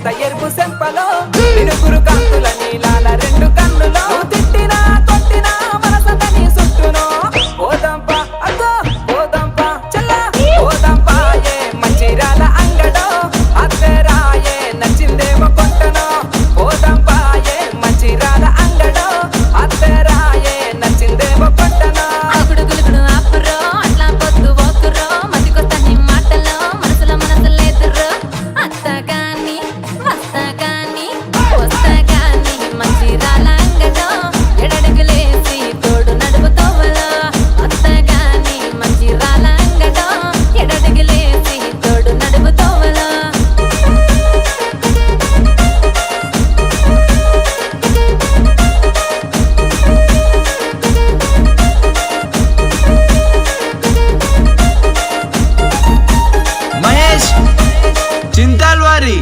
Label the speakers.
Speaker 1: లేత ఎరుపు సెంపలో వినుగురు కాంతుల నీలాల రెండు కన్నులో తిట్టినా కొట్టినా మనసంతా నీ చుట్టూనో పోదంప అగ్గో పోదంప చల్ల పోదంప ఏ మంచిరాల అంగడో అద్దెరాయే నచ్చిందేమో కొట్టనో పోదంప ఏ మంచిరాల అంగడో అద్దెరాయే నచ్చిందేమో కొట్టనో
Speaker 2: అడుగుడు గులుగుడు ఆపురో అట్లా పొద్దు ఓకురో మతికొస్త నీ మాటలో మనసులో మనసు లేదురో అత్తగాని వస్తగాని వస్తగాని మంచిరాల అంగడో ఎడడుగులేసి తోడు నడుపుతోవలో అత్తగాని మంచిరాల అంగడో ఎడడుగులేసి తోడు నడుపుతోవలో
Speaker 3: మహేష్ చింతాల్వారి